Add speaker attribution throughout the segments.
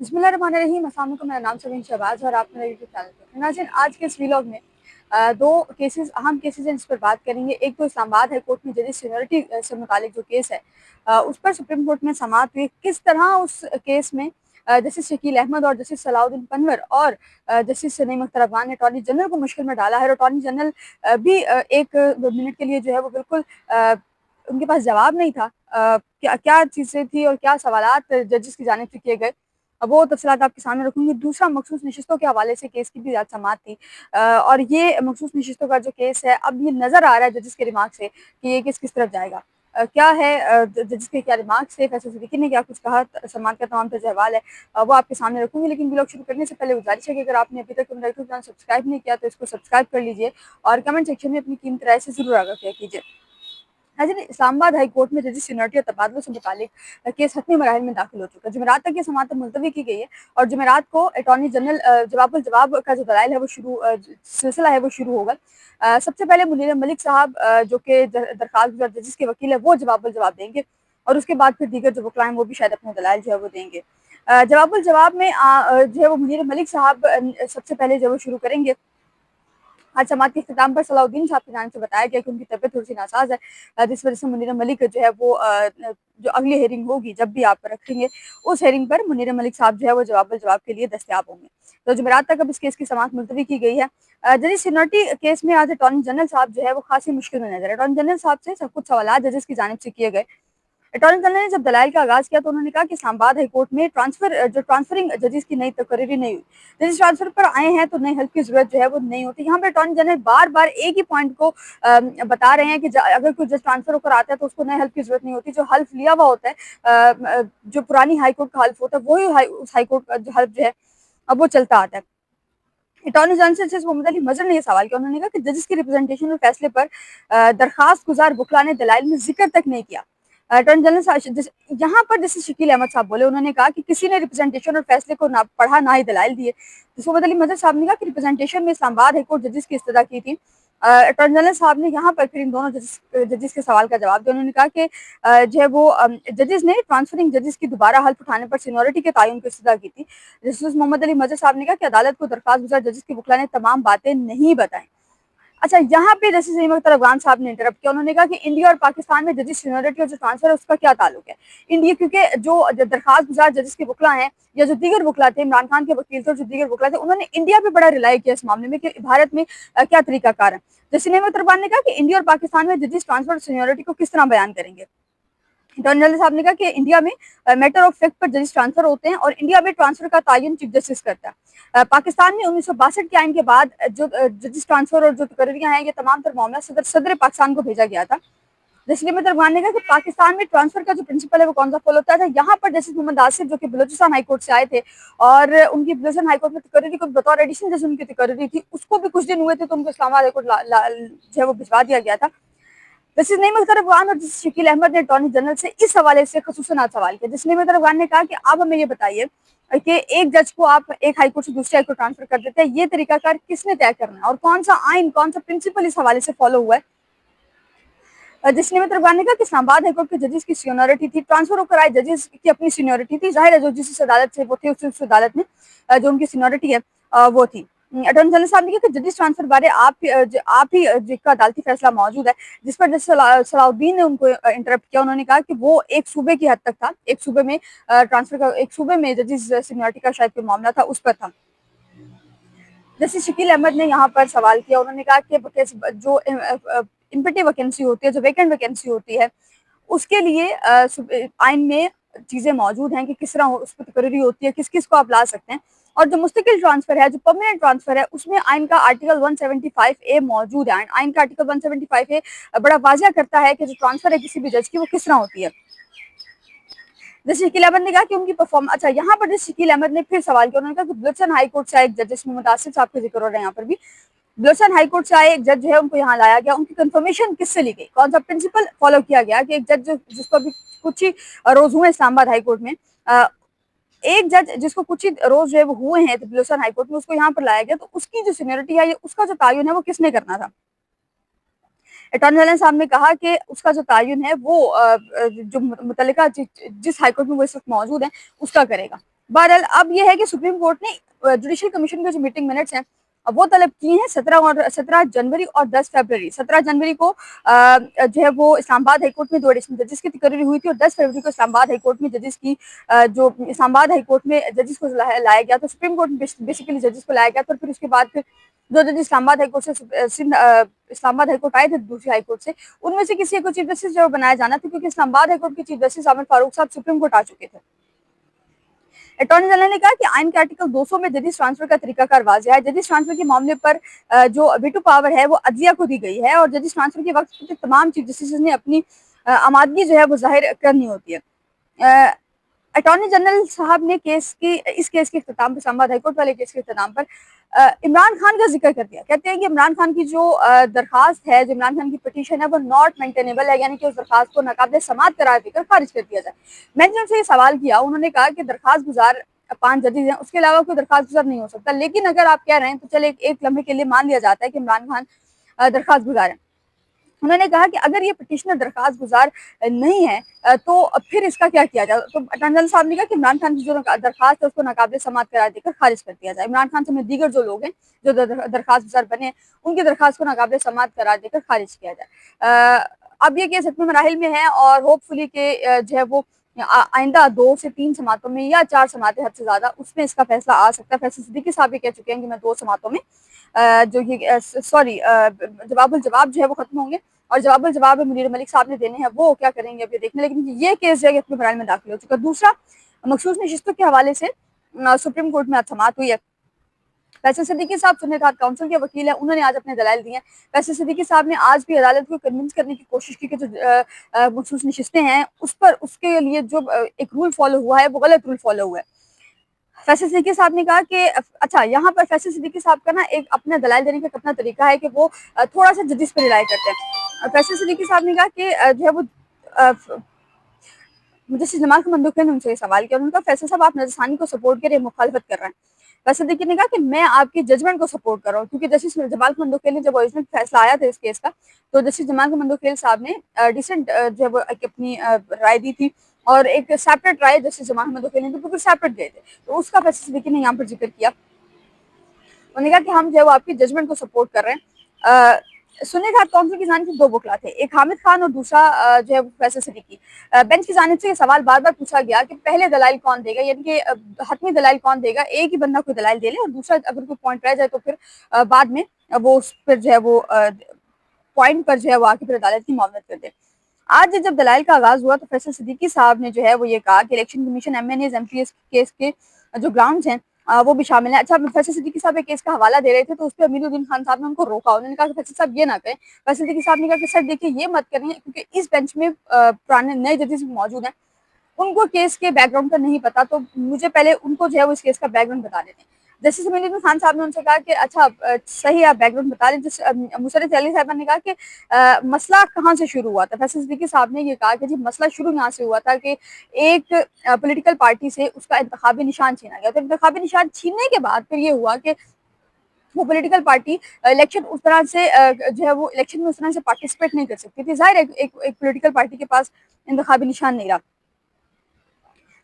Speaker 1: बिस्मिल्लाहिर्रहमानिर्रहीम। अस्सलाम वालेकुम। मेरा नाम समीन शहबाज और आप मेरे यूट्यूब चैनल पर। नाज़रीन, आज के इस व्लॉग में दो केसेस, अहम केसेस हैं, जिस पर बात करेंगे। एक तो इस्लामाबाद हाई कोर्ट में जजेस सीनियरिटी से मुतालिक जो केस है, उस पर सुप्रीम कोर्ट में समाअत हुई। किस तरह उस केस में जस्टिस शकील अहमद और जस्टिस सलाउद्दीन पनवर और जस्टिस नईम अख्तर अफगान ने अटॉर्नी जनरल को मुश्किल में डाला है। और अटॉर्नी जनरल भी एक मिनट के लिए जो है वो बिल्कुल उनके पास जवाब नहीं था क्या क्या चीज़ें थी और क्या सवालात जजेस की जानिब से किए गए। अब वो तफसीलात आपके सामने रखूंगी। दूसरा, मखसूस नशिस्तों के हवाले से केस की भी आज समाअत थी, और ये मखसूस नशिस्तों का जो केस है, अब ये नज़र आ रहा है जजिस के रिमार्क से कि ये केस किस तरफ जाएगा। क्या है जजिस के क्या रिमार्क से, फैसल सिद्दीकी ने क्या कुछ कहा, समाअत का तमाम ताज़ा अहवाल है, वो आपके सामने रखूंगी। लेकिन व्लॉग शुरू करने से पहले गुजारिश है कि अगर आपने अभी तक मेरा यूट्यूब चैनल सब्सक्राइब नहीं किया तो इसको सब्सक्राइब कर लीजिए और कमेंट सेक्शन में अपनी कीमती राय से जरूर आगाह किया कीजिए। इस्लामाबाद हाई कोर्ट में जजिस सीनियरिटी और तबादलों से मुतालिक केस हतमी मराहिल में दाखिल हो चुका है। जुमेरात तक ये समाअत मुलतवी की गई है और जुमेरात को अटॉर्नी जनरल जवाब का जो दलाइल है वो सिलसिला है वो शुरू होगा। सबसे पहले मुनीर मलिक साहब, जो कि दरखास्त गुजार जजिस के वकील है, वो जवाब देंगे और उसके बाद फिर दीगर जो वकला हैं वो भी शायद अपने दलाइल जो है वो देंगे। जवाब में जो है वो मुनीर मलिक साहब सबसे पहले जो है वो शुरू करेंगे। आज समाअत के इख्तिताम पर सलाउद्दीन साहब की जानिब से बताया गया कि उनकी तबीयत थोड़ी सी नासाज है, जिस वजह से मुनीर मलिक जो है वो जो अगली हेयरिंग होगी, जब भी आप रखेंगे, उस हेयरिंग पर मुनीर मलिक साहब जो है वो जवाब के लिए दस्तयाब होंगे। तो जुमेरात तक अब इस केस की समाअत मुलतवी की गई है। जजिस सीनियरिटी केस में आज अटॉर्नी जनरल साहब जो है वो खासी मुश्किल में नजर है। अटॉर्नी जनरल साहब से सब कुछ सवाल जजेस की जानिब से किए गए। अटॉर्नी जनरल ने जब दलाइल का आगाज किया तो उन्होंने कहा कि इस्लामाबाद हाई कोर्ट में ट्रांसफरिंग जजेस की नई तकरीरी नहीं हुई। जजेस ट्रांसफर पर आए हैं तो नए हल्फ की जरूरत जो है वो नहीं होती। यहाँ पर अटॉर्नी जनरल बार बार एक ही पॉइंट को बता रहे हैं कि अगर कोई जज ट्रांसफर होकर आता है तो उसको नए हल्फ की जरूरत नहीं होती। जो हल्फ लिया हुआ होता है, जो पुरानी हाई कोर्ट का हल्फ होता है, वही उस हाई कोर्ट का जो हल्फ जो है अब वो चलता आता है। अटॉर्नी जनरल से मोहम्मद अली मजहर ने यह सवाल किया। उन्होंने कहा कि जजिस की रिप्रेजेंटेशन और फैसले पर दरखास्त गुजार वकला ने दलाइल में जिक्र तक नहीं किया। अटॉर्नी जनरल यहाँ पर जैसे शकील अहमद साहब बोले, उन्होंने कहा कि किसी ने रिप्रेजेंटेशन और फैसले को ना पढ़ा ना ही दलाइल दिए। मोहम्मद अली मजहर साहब ने कहा कि रिप्रेजेंटेशन में इस्लामाबाद हाई कोर्ट जजिस की इस्तदा की थी। अटॉर्नी जनरल साहब ने यहाँ पर फिर इन दोनों जजिस के सवाल का जवाब दिया। उन्होंने कहा कि जो है वो जजिस ने ट्रांसफरिंग जजिस की दोबारा हल्फ उठाने पर सीनियरिटी के तयन की इस्तदा की थी। जस्टिस मोहम्मद अली मजहर साहब ने कहा कि अदालत को दरखास्त गुजार जजिस के वकला ने तमाम बातें नहीं बताई। अच्छा, यहाँ पे जस्टिस नईम अख्तर अफगान साहब ने इंटरप्ट किया। उन्होंने कहा कि इंडिया और पाकिस्तान में जजिस सीनियरिटी और जो ट्रांसफर है उसका क्या ताल्लुक है। इंडिया, क्योंकि जो दरखास्त गुजार जजिस के वकला हैं या जो दीगर वकला थे, इमरान खान के वकील थे और जो दीगर वकला थे, उन्होंने इंडिया पे बड़ा रिलाई किया इस मामले में कि भारत में क्या तरीकाकार है। जस्टिस नईम अख्तर अफगान ने कहा कि इंडिया और पाकिस्तान में जजिस ट्रांसफर सीनियरिटी को किस तरह बयान करेंगे। अटॉर्नी जनरल साहब ने कहा कि इंडिया में मैटर ऑफ फैक्ट पर जजिस ट्रांसफर होते हैं और इंडिया में ट्रांसफर का तयन चीफ जस्टिस करता है। पाकिस्तान में 1962 के आइन के बाद जो जजिस ट्रांसफर और जो तकरीरियां हैं, ये तमाम तर मामला सदर पाकिस्तान को भेजा गया था। जैसे में अफगान ने कहा कि पाकिस्तान में ट्रांसफर का जो प्रिंसिपल है वो कौन सा फॉलो होता है। यहाँ पर जस्टिस मोहम्मद आसिफ, जो कि बलोचिस्तान हाई कोर्ट से आए थे और उनकी बलोचिस्तान हाई कोर्ट में तकरीरी को बतौर एडिशनल जज उनकी तकरीरी थी, उसको भी कुछ दिन हुए थे तो उनको इस्लामाबाद हाई कोर्ट जो है वो भिजवा दिया गया था। जस्टिस नईम अख्तर अफगान और जस्टिस शकील अहमद ने अटॉर्नी जनरल से इस हवाले से खसूसन आज सवाल किया। जस्टिस नईम अख्तर अफगान ने कहा कि आप हमें ये बताइए कि एक जज को आप एक हाई कोर्ट से दूसरे हाई कोर्ट ट्रांसफर कर देते हैं, ये तरीकाकार किसने तय करना है और कौन सा आइन, कौन सा प्रिंसिपल इस हवाले से फॉलो हुआ है। जस्टिस नईम अख्तर अफगान ने कहा कि इस्लामाबाद हाई कोर्ट के जजेस की सीनियरिटी थी, ट्रांसफर होकर आए जजेस की अपनी सीनियरिटी थी। जाहिर है जो जिस अदालत से वो थे उस अदालत में जो उनकी सीनियरिटी है वो थी। अटॉर्नी जनरल साहब ने कहा कि जजिस ट्रांसफर बारे आप ही जिसका अदालती फैसला मौजूद है, जिस पर जस्टिस सलाउद्दीन ने उनको इंटरप्ट किया। उन्होंने कहा कि वो एक सूबे की हद तक था, एक सूबे में ट्रांसफर का, एक सूबे में जजिस सीनियरिटी का शायद कोई मामला था, उस पर था। जस्टिस शकील अहमद ने यहाँ पर सवाल किया। उन्होंने कहा कि जो इम्पटी वैकेंसी होती है, जो वेकेंट वैकेंसी होती है, उसके लिए आइन में चीजें मौजूद हैं कि किस तरह उस पर तकरीरी होती है, किस किस को आप ला सकते हैं। और जो मुस्तकिल ट्रांसफर है, जो परमानेंट ट्रांसफर है, उसमें आइन का आर्टिकल 175A मौजूद है। आइन का आर्टिकल 175A बड़ा वाजिया करता है कि जो ट्रांसफर है किसी भी जज की, वो किस तरह होती है। जस्टिस शकील अहमद ने कहा कि उनकी परफॉर्मेंस, अच्छा यहाँ पर जस्टिस शकील अहमद ने फिर सवाल किया। उन्होंने कहा कि बलोचिस्तान हाई कोर्ट से आए एक जज, जिसमें मुतासिर साहब का जिक्र हो रहा है, यहाँ पर भी बलोचिस्तान हाई कोर्ट से आए एक जज जो है उनको यहाँ लाया गया। उनकी कंफर्मेशन किससे ली गई, कौन सा प्रिंसिपल फॉलो किया गया कि एक जज जिसको अभी कुछ ही रोज हुए इस्लामाबाद हाई कोर्ट में, एक जज जिसको कुछ ही रोज जो है वो हुए हैं बलोचिस्तान हाई कोर्ट में, उसको यहाँ पर लाया गया। तो उसकी जो सीनियरिटी है, उसका जो तयन है वो किसने करना था। अटॉर्नी जनरल साहब ने कहा कि उसका जो तयन है वो जो मुतल्लिका जिस हाईकोर्ट में वो इस वक्त मौजूद है उसका करेगा। बहरहाल अब ये है कि सुप्रीम कोर्ट ने जुडिशल कमीशन के जो मीटिंग मिनट्स हैं वो तलब की हैं 17 जनवरी और 10 फरवरी। 17 जनवरी को जो है वो इस्लामाबाद हाईकोर्ट में 2 एडिशनल जजेस की तकरीरी हुई थी और 10 फरवरी को इस्लामाबाद हाईकोर्ट में जजेस की जो इस्लामाबाद हाईकोर्ट में जजेस को लाया गया, तो सुप्रीम कोर्ट में बेसिकली जजेस को लाया गया, तो फिर उसके बाद फिर जो जजेस इस्लामाबाद हाईकोर्ट से इस्लामाबाद हाईकोर्ट आए थे दूसरी हाईकोर्ट से, उनमें से किसी को चीफ जस्टिस जो बनाया जाना था, क्योंकि इस्लामाबाद हाईकोर्ट के चीफ जस्टिस आमिर फारूक साहब सुप्रीम कोर्ट आ चुके थे। अटॉर्नी जनरल ने कहा कि आइन के आर्टिकल 200 में जजेस ट्रांसफर का तरीकाकार वाज़ेह है। जजेस ट्रांसफर के मामले पर जो वीटो पावर है वो अदलिया को दी गई है और जजेस ट्रांसफर के वक्त तमाम चीफ जस्टिस ने अपनी आमादगी जो है वो जाहिर करनी होती है। अटॉर्नी जनरल साहब ने इस केस के इख्तिताम पर, इस्लामाबाद हाईकोर्ट वाले केस के इख्तिताम पर इमरान खान का जिक्र कर दिया। कहते हैं कि इमरान खान की जो दरखास्त है, जो इमरान खान की पिटीशन है, वो नॉट मेंटेनेबल है, यानी कि उस दरखास्त को नाकाबिल समाअत करार देकर खारिज कर दिया जाए। मैंने उनसे ये सवाल किया, उन्होंने कहा कि दरखास्त गुजार 5 जजेज हैं, उसके अलावा कोई दरखास्त गुजार नहीं हो सकता। लेकिन अगर आप कह रहे हैं तो चले एक लम्हे के लिए मान लिया जाता है कि इमरान खान दरखास्त गुजार है। उन्होंने कहा कि अगर ये पिटिशनर दरखास्त गुजार नहीं है तो फिर इसका क्या किया जाए। तो अटॉर्नी जनरल साहब ने कहा कि इमरान खान की जो दरखास्त है उसको नाकाबिल समाअत करार देकर खारिज कर दिया जाए। इमरान खान समेत दीगर जो लोग हैं जो दरखास्त गुजार बने हैं, उनकी दरखास्त को नाकाबिल समाअत करार देकर खारिज किया जाए। अब ये केस हतमी मराहिल में है और होपफुली के जो है वो आइंदा 2 से 3 समातों में या 4 समातें हद से ज्यादा उसमें इसका फैसला आ सकता है। फैसल सिद्दीकी साहब ये कह चुके हैं कि मैं 2 समातों में जो ये जवाबुल जवाब जो है वो खत्म होंगे और जवाबुल जवाब मुनीर मलिक साहब ने देने हैं, वो क्या करेंगे अब ये देखने। लेकिन ये केस जो है अपने बराल में दाखिल हो चुका। दूसरा, मखसूस नशिस्तों के हवाले से सुप्रीम कोर्ट में आज समाअत हुई है। फैसल सिद्दीकी साहब सुन्नत काउंसिल के वकील हैं, उन्होंने आज अपने दलाइल दिए हैं। फैसल सिद्दीकी साहब ने आज भी अदालत को कन्विंस करने की कोशिश की कि जो मखसूस नशिस्तें हैं उस पर उसके लिए जो एक रूल फॉलो हुआ है वो गलत रूल फॉलो हुआ है। फैसल सिद्दीकी साहब ने कहा कि अच्छा, यहाँ पर फैसल सिद्दीकी साहब का ना एक अपना दलाइल देने का अपना तरीका है कि वो थोड़ा सा जजिस पर रिलाई करते हैं। फैसल सिद्दीकी साहब ने कहा कि जो है वो जस्टिस जमाल खमंदुखी ने उनसे सवाल किया। उन्होंने कहा फैसल साहब आप नजरसानी को सपोर्ट कर मुखालफत कर रहे हैं। फैसल सिद्दीकी ने कहा कि मैं आपकी जजमेंट को सपोर्ट कर रहा हूँ, क्योंकि जस्टिस जमाल खमंदुखी ने जब ओरिजिनल फैसला आया था इस केस का, तो जस्टिस जमाल खमंदुखी साहब ने डिसेंट जो है वो अपनी राय दी थी और एक सेपरेट राय जस्टिस जमाल खमंदुखी ने बिल्कुल सेपरेट गए थे। तो उसका फैसल सिद्दीकी ने यहाँ पर जिक्र किया। उन्होंने कहा कि हम जो है वो आपकी जजमेंट को सपोर्ट कर रहे हैं। सुन्नी घाट काउंसिल की जानिब से 2 वकला थे, एक हामिद खान और दूसरा जो है फैसल सिद्दीकी। बेंच की जानिब से ये सवाल बार बार पूछा गया कि पहले दलाइल कौन देगा, यानी कि हतमी दलाइल कौन देगा। एक ही बंदा कोई दलाइल दे ले और दूसरा अगर कोई पॉइंट रह जाए तो फिर बाद में वो उस पर जो है वो पॉइंट पर जो है वो आके फिर अदालत की मामलत कर दे। आज जब दलाइल का आगाज हुआ तो फैसल सिद्दीकी साहब ने जो है वो ये कहा कि election commission MNAs MPS case के जो ग्राउंड्स हैं वो भी शामिल है। अच्छा, फैसल सिद्दीकी साहब एक केस का हवाला दे रहे थे तो उस पर अमीरुद्दीन खान साहब ने उनको रोका। उन्होंने कहा कि फैसल साहब ये ना कहें। फैसल सिद्दीकी साहब ने कहा कि सर देखिए ये मत करें, क्योंकि इस बेंच में पुराने नए जजेस भी मौजूद हैं, उनको केस के बैकग्राउंड का नहीं पता, तो मुझे पहले उनको जो है वो इस केस का बैकग्राउंड बता देते हैं। जस्टिस अमीरुद्दीन खान साहब ने उनसे कहा कि अच्छा सही आप बैकग्राउंड बता दें। मुशर्रत अली साहब ने कहा कि मसला कहाँ से शुरू हुआ था। फैसल सिद्दीकी साहब ने ये कहा कि जी मसला शुरू यहाँ से हुआ था कि एक पॉलिटिकल पार्टी से उसका इंतखाबी निशान छीना गया। तो इंतखाबी निशान छीनने के बाद फिर ये हुआ कि वो पॉलिटिकल पार्टी इलेक्शन उस तरह से जो है वो इलेक्शन में उस तरह से पार्टिसिपेट नहीं कर सकती थी। जाहिर है एक पॉलिटिकल पार्टी के पास इंतखाबी निशान नहीं रहा।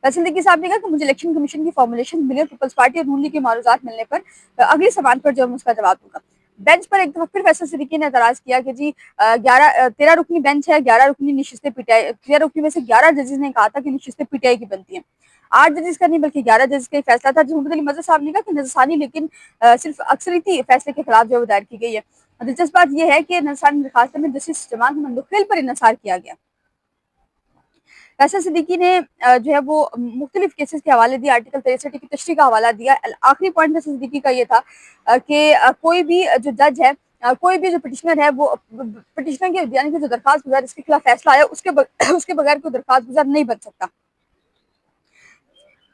Speaker 1: फैसल सिद्दीकी साहब ने कहा कि मुझे इलेक्शन कमीशन की फॉर्मुलेशन मिले, पीपल्स पार्टी और नून लीग की मारूजात मिलने पर अगली सवाल पर जो उसका जवाब दूंगा। बेंच पर एक दफा फिर फैसल सिद्दीकी ने एतराज किया कि जी 13 रुकनी बेंच है, 11 रुकनी नशिस्तें पीटीआई, 13 रुकनी में से 11 जजेस ने कहा था कि नशिस्तें पीटीआई की बनती हैं। 8 जजेस का नहीं बल्कि 11 जजेस का फैसला था। मोहम्मद अली मजहर साहब ने कहा कि नजरसानी लेकिन सिर्फ अक्सरियती फैसले के खिलाफ जो दायर की गई है। दिलचस्प बात यह है कि नजरसानी दरखास्त में जस्टिस जमाल खमंदुखी पर इंसार किया गया। फैसल सिद्दीकी ने जो है वो मुख्तलिफ केसेस के हवाले दिए, आर्टिकल 63 की तशरीह का हवाला दिया। आखिरी पॉइंट फैसल सिद्दीकी का ये था कि कोई भी जो जज है, कोई भी जो पिटिशनर है, वो पिटिशनर के यानी कि जो दरखास्त गुजार इसके खिलाफ फैसला आया उसके बगैर कोई दरखास्त गुजार नहीं बन सकता।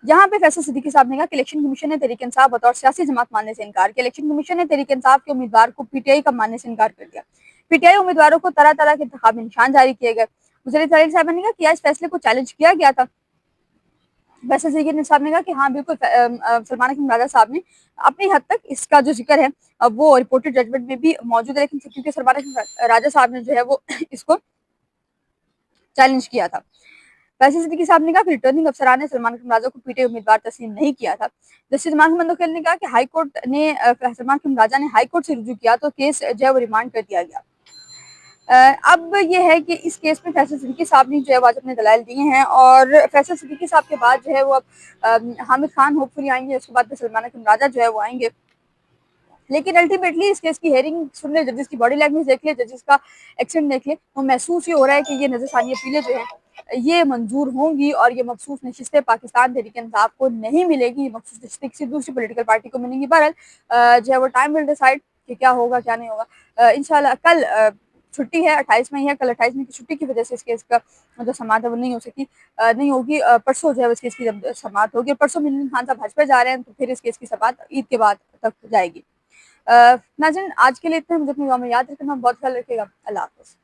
Speaker 1: यहाँ पे फैसल सिद्दीकी साहब ने कहा कि इलेक्शन कमीशन ने तहरीक इंसाफ बतौर सियासी जमात मानने से इनकार किया। इलेक्शन कमीशन ने तहरीक इंसाफ के उम्मीदवार को पीटीआई का मानने से इनकार कर दिया। पीटीआई उम्मीदवारों को तरह तरह के इंतखाबी निशान जारी किए गए। मुशर्रत अली साहब ने कहा कि इस फैसले को चैलेंज किया गया था। फैसल सिद्दीकी साहब ने कहा कि हाँ बिल्कुल, सलमान अख्तर राजा साहब ने अपनी हद तक इसका जो जिक्र है वो रिपोर्टेड जजमेंट में भी मौजूद है, लेकिन क्योंकि सलमान अख्तर राजा साहब ने जो है वो इसको चैलेंज किया था। फैसल सिद्दीकी साहब ने कहा कि रिटर्निंग अफसरान ने सलमान राजा को पीटे उम्मीदवार तस्लीम नहीं किया था। जस्टिस इमान मंदोखेल ने कहा कि हाई कोर्ट ने सलमान राजा ने हाई कोर्ट से रुजू किया तो केस जो है वो रिमांड कर दिया गया। अब ये है कि इस केस में फैसल सिद्दीकी साहब ने जो है वो आज अपने दलाइल दिए हैं और फैसल सिद्दीकी साहब के बाद जो है वो अब हामिद खान होपफुली आएंगे, उसके बाद सलमान राजा जो है वो आएंगे। लेकिन अल्टीमेटली इस केस की हेयरिंग सुन ले, जजेस की बॉडी लैंग्वेज देख ले, जजेस का एक्शन देख ले, तो महसूस ये हो रहा है कि ये नजरसानी अपीलें जो है ये मंजूर होंगी और ये मखसूस नशिस्तें पाकिस्तान तहरीक इंसाफ को नहीं मिलेगी, ये मखसूस नशिस्तें किसी दूसरी पोलिटिकल पार्टी को मिलेंगी। बहरहाल जो है वो टाइम विल डिसाइड कि क्या होगा क्या नहीं होगा। इंशाल्लाह कल छुट्टी है, 28 मई है, कल 28 मई की छुट्टी की वजह से इस केस का जो समाअत है वो नहीं हो सकी, नहीं होगी। परसों जो है इस केस की जब समाअत होगी, परसों मिन खान साहब हज पे जा रहे हैं तो फिर इस केस की समाअत ईद के बाद तक जाएगी। नाज़रीन आज के लिए इतना, मुझे अपनी दुआ में याद रखना, बहुत ख्याल रखिएगा। अल्लाह हाफ़िज़।